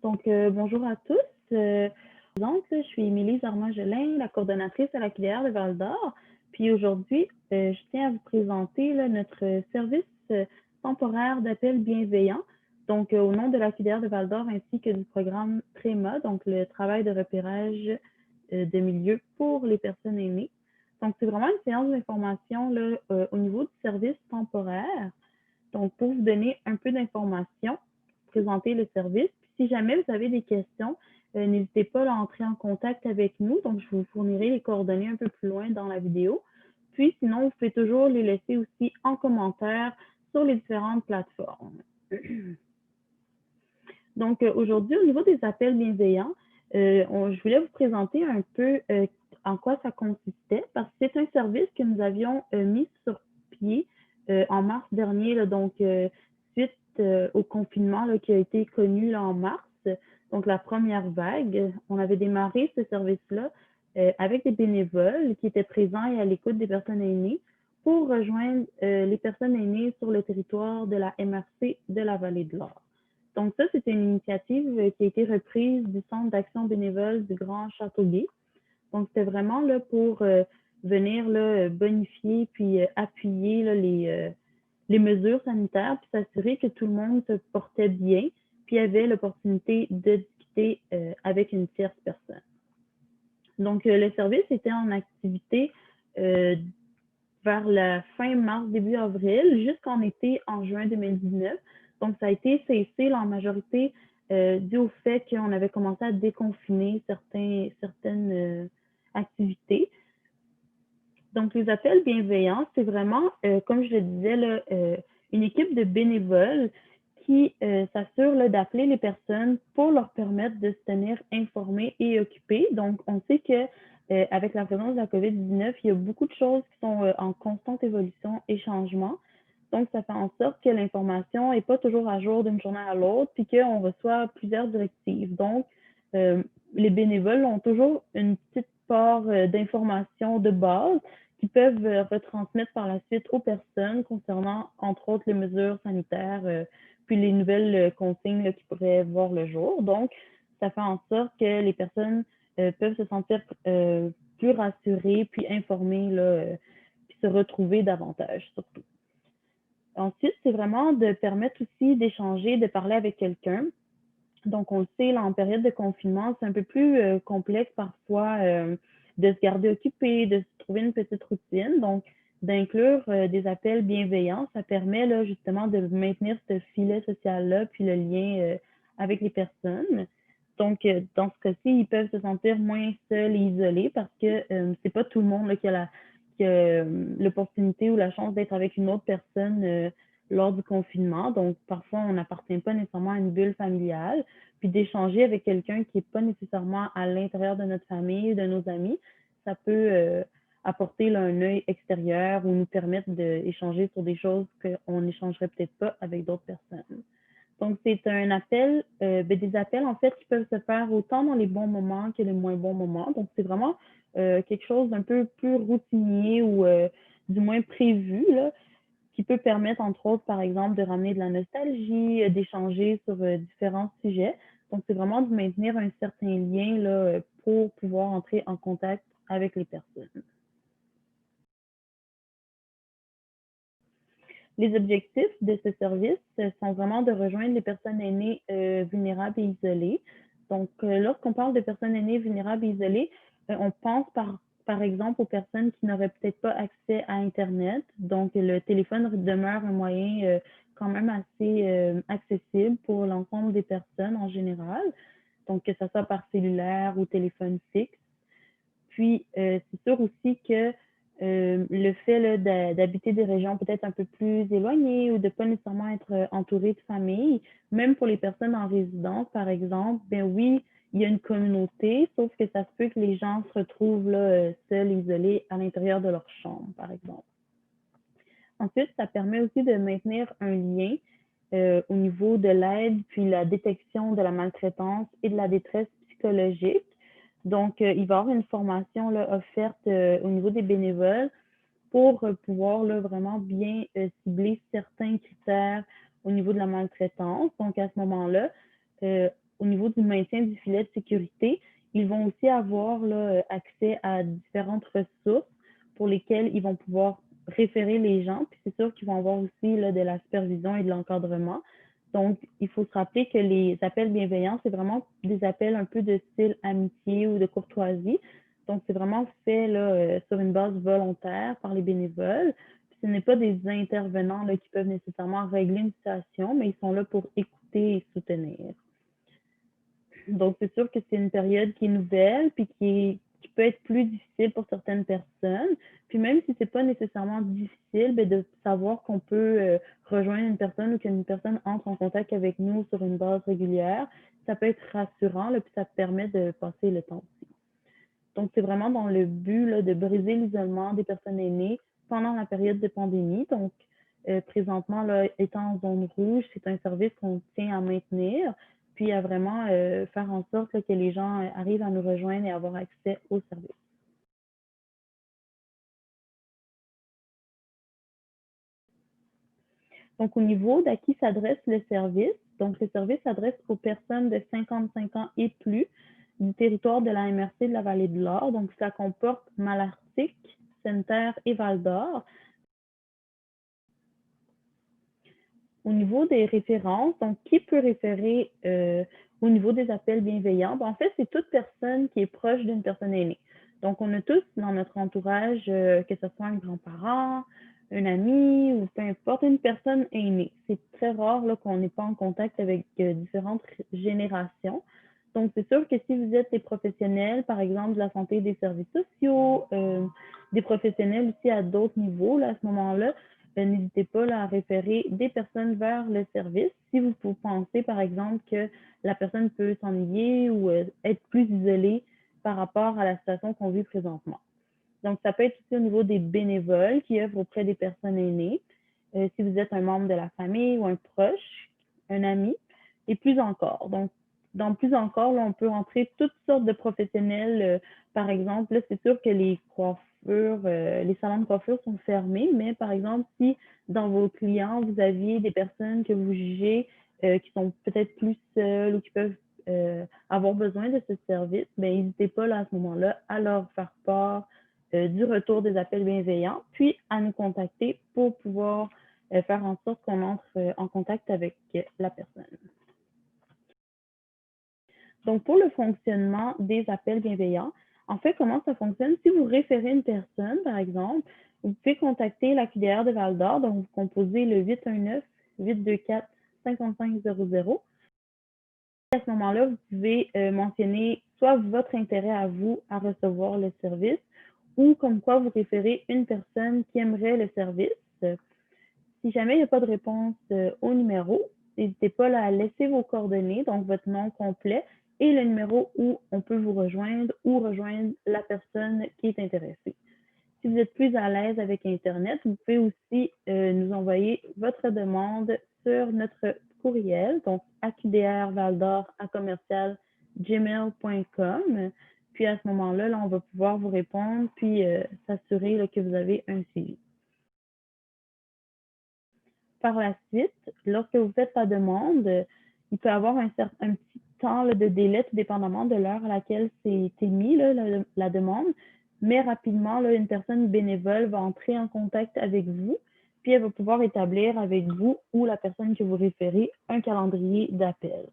Bonjour à tous. Je suis Émilie Armand-Gelin, la coordonnatrice à la filière de Val-d'Or. Puis aujourd'hui, je tiens à vous présenter là, notre service temporaire d'appel bienveillant. Au nom de la filière de Val-d'Or ainsi que du programme TREMA, donc le travail de repérage de milieu pour les personnes aînées. Donc, c'est vraiment une séance d'information là, au niveau du service temporaire. Donc, pour vous donner un peu d'informations, présenter le service. Puis, si jamais vous avez des questions, n'hésitez pas à entrer en contact avec nous. Donc, je vous fournirai les coordonnées un peu plus loin dans la vidéo. Puis, sinon, vous pouvez toujours les laisser aussi en commentaire sur les différentes plateformes. Donc, aujourd'hui, au niveau des appels bienveillants, je voulais vous présenter un peu en quoi ça consistait, parce que c'est un service que nous avions mis sur pied en mars dernier, là, suite au confinement là, qui a été connu là, en mars, donc la première vague. On avait démarré ce service-là avec des bénévoles qui étaient présents et à l'écoute des personnes aînées pour rejoindre les personnes aînées sur le territoire de la MRC de la Vallée de l'Or. Donc ça, c'était une initiative qui a été reprise du Centre d'action bénévole du Grand Châteauguay. Donc, c'était vraiment là pour venir là, bonifier puis appuyer là, les mesures sanitaires puis s'assurer que tout le monde se portait bien puis avait l'opportunité de discuter avec une tierce personne. Donc, le service était en activité vers la fin mars, début avril, jusqu'en été en juin 2019. Donc, ça a été cessé là, en majorité dû au fait qu'on avait commencé à déconfiner certaines activités. Donc, les appels bienveillants, c'est vraiment, comme je le disais, là, une équipe de bénévoles qui s'assure d'appeler les personnes pour leur permettre de se tenir informés et occupés. Donc, on sait que avec la présence de la COVID-19, il y a beaucoup de choses qui sont en constante évolution et changement. Donc, ça fait en sorte que l'information n'est pas toujours à jour d'une journée à l'autre, puis qu'on reçoit plusieurs directives. Donc, les bénévoles ont toujours une petite part d'informations de base qui peuvent retransmettre par la suite aux personnes concernant, entre autres, les mesures sanitaires, puis les nouvelles consignes là, qui pourraient voir le jour. Donc, ça fait en sorte que les personnes peuvent se sentir plus rassurées, puis informées, là, puis se retrouver davantage, surtout. Ensuite, c'est vraiment de permettre aussi d'échanger, de parler avec quelqu'un. Donc, on le sait, là, en période de confinement, c'est un peu plus complexe parfois de se garder occupé, de se trouver une petite routine. Donc, d'inclure des appels bienveillants, ça permet là, justement de maintenir ce filet social-là, puis le lien avec les personnes. Donc, dans ce cas-ci, ils peuvent se sentir moins seuls et isolés parce que c'est pas tout le monde là, qui a l'opportunité ou la chance d'être avec une autre personne lors du confinement. Donc, parfois, on n'appartient pas nécessairement à une bulle familiale. Puis d'échanger avec quelqu'un qui n'est pas nécessairement à l'intérieur de notre famille ou de nos amis, ça peut apporter là, un œil extérieur ou nous permettre d'échanger sur des choses qu'on n'échangerait peut-être pas avec d'autres personnes. Donc, c'est un appel, des appels en fait qui peuvent se faire autant dans les bons moments que les moins bons moments. Donc, c'est vraiment quelque chose d'un peu plus routinier ou du moins prévu, là, qui peut permettre, entre autres, par exemple, de ramener de la nostalgie, d'échanger sur différents sujets. Donc, c'est vraiment de maintenir un certain lien là, pour pouvoir entrer en contact avec les personnes. Les objectifs de ce service sont vraiment de rejoindre les personnes aînées vulnérables et isolées. Donc, lorsqu'on parle de personnes aînées vulnérables et isolées, on pense par exemple aux personnes qui n'auraient peut-être pas accès à Internet. Donc, le téléphone demeure un moyen quand même assez accessible pour l'ensemble des personnes en général. Donc, que ce soit par cellulaire ou téléphone fixe. Puis, c'est sûr aussi que le fait d'habiter des régions peut-être un peu plus éloignées ou de ne pas nécessairement être entouré de famille, même pour les personnes en résidence, par exemple, ben oui, il y a une communauté, sauf que ça se peut que les gens se retrouvent là, seuls, isolés à l'intérieur de leur chambre, par exemple. Ensuite, ça permet aussi de maintenir un lien au niveau de l'aide, puis la détection de la maltraitance et de la détresse psychologique. Donc, il va y avoir une formation là, offerte au niveau des bénévoles pour pouvoir là, vraiment bien cibler certains critères au niveau de la maltraitance. Donc, à ce moment-là, au niveau du maintien du filet de sécurité, ils vont aussi avoir là, accès à différentes ressources pour lesquelles ils vont pouvoir référer les gens. Puis c'est sûr qu'ils vont avoir aussi là, de la supervision et de l'encadrement. Donc, il faut se rappeler que les appels bienveillants, c'est vraiment des appels un peu de style amitié ou de courtoisie. Donc, c'est vraiment fait là, sur une base volontaire par les bénévoles. Puis, ce n'est pas des intervenants là, qui peuvent nécessairement régler une situation, mais ils sont là pour écouter et soutenir. Donc, c'est sûr que c'est une période qui est nouvelle, puis qui peut être plus difficile pour certaines personnes. Puis même si c'est pas nécessairement difficile, ben, de savoir qu'on peut rejoindre une personne ou qu'une personne entre en contact avec nous sur une base régulière, ça peut être rassurant, là, puis ça permet de passer le temps aussi. Donc, c'est vraiment dans le but là, de briser l'isolement des personnes aînées pendant la période de pandémie. Donc, présentement, là, étant en zone rouge, c'est un service qu'on tient à maintenir, puis à vraiment faire en sorte là, que les gens arrivent à nous rejoindre et avoir accès au service. Donc, au niveau d'à qui s'adresse le service s'adresse aux personnes de 55 ans et plus du territoire de la MRC de la Vallée de l'Or. Donc, ça comporte Malartic, Sainte-Terre et Val-d'Or. Au niveau des références, donc qui peut référer au niveau des appels bienveillants? En fait, c'est toute personne qui est proche d'une personne aînée. Donc, on a tous dans notre entourage, que ce soit un grand-parent, un ami ou peu importe, une personne aînée. C'est très rare qu'on n'est pas en contact avec différentes générations. Donc, c'est sûr que si vous êtes des professionnels, par exemple de la santé, des services sociaux, des professionnels aussi à d'autres niveaux, là, à ce moment-là, n'hésitez pas là, à référer des personnes vers le service. Si vous pensez, par exemple, que la personne peut s'ennuyer ou être plus isolée par rapport à la situation qu'on vit présentement. Donc, ça peut être aussi au niveau des bénévoles qui œuvrent auprès des personnes aînées. Si vous êtes un membre de la famille ou un proche, un ami, et plus encore. Donc, dans plus encore, là, on peut entrer toutes sortes de professionnels. Par exemple, là, c'est sûr que les coiffures, les salons de coiffure sont fermés, mais par exemple, si dans vos clients, vous aviez des personnes que vous jugez qui sont peut-être plus seules ou qui peuvent avoir besoin de ce service, ben, n'hésitez pas là, à ce moment-là à leur faire part du retour des appels bienveillants, puis à nous contacter pour pouvoir faire en sorte qu'on entre en contact avec la personne. Donc, pour le fonctionnement des appels bienveillants, en fait, comment ça fonctionne? Si vous référez une personne, par exemple, vous pouvez contacter la QDR de Val-d'Or, donc vous composez le 819-824-5500. À ce moment-là, vous pouvez mentionner soit votre intérêt à vous à recevoir le service ou comme quoi vous référez une personne qui aimerait le service. Si jamais il n'y a pas de réponse au numéro, n'hésitez pas là, à laisser vos coordonnées, donc votre nom complet et le numéro où on peut vous rejoindre ou rejoindre la personne qui est intéressée. Si vous êtes plus à l'aise avec Internet, vous pouvez aussi nous envoyer votre demande sur notre courriel, donc aqdrvaldor@gmail.com. Puis à ce moment-là, là, on va pouvoir vous répondre puis s'assurer là, que vous avez un suivi. Par la suite, lorsque vous faites la demande, il peut y avoir un petit temps là, de délai, tout dépendamment de l'heure à laquelle c'est émis la demande. Mais rapidement, là, une personne bénévole va entrer en contact avec vous, puis elle va pouvoir établir avec vous ou la personne que vous référez un calendrier d'appel.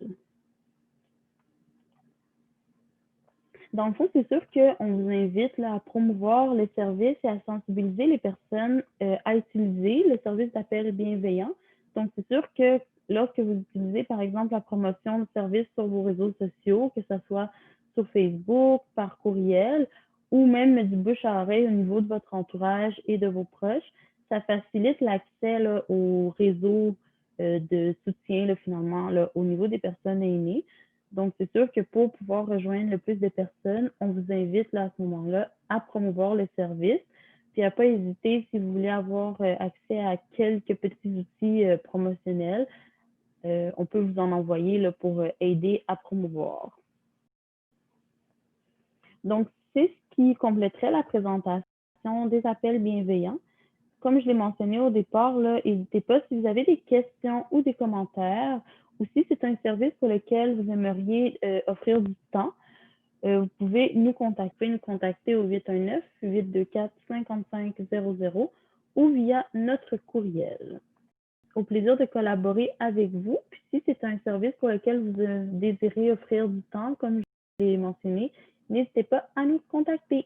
Dans le fond, c'est sûr qu'on vous invite là, à promouvoir le service et à sensibiliser les personnes à utiliser le service d'appel bienveillant. Donc, c'est sûr que lorsque vous utilisez, par exemple, la promotion de service sur vos réseaux sociaux, que ce soit sur Facebook, par courriel, ou même du bouche à oreille au niveau de votre entourage et de vos proches, ça facilite l'accès au réseau de soutien là, finalement là, au niveau des personnes aînées. Donc, c'est sûr que pour pouvoir rejoindre le plus de personnes, on vous invite là, à ce moment-là à promouvoir le service. Puis à ne pas hésiter, si vous voulez avoir accès à quelques petits outils promotionnels, on peut vous en envoyer là, pour aider à promouvoir. Donc, c'est ce qui compléterait la présentation des appels bienveillants. Comme je l'ai mentionné au départ, n'hésitez pas si vous avez des questions ou des commentaires ou si c'est un service pour lequel vous aimeriez offrir du temps, vous pouvez nous contacter au 819-824-5500 ou via notre courriel. Au plaisir de collaborer avec vous. Puis si c'est un service pour lequel vous désirez offrir du temps, comme je l'ai mentionné, n'hésitez pas à nous contacter.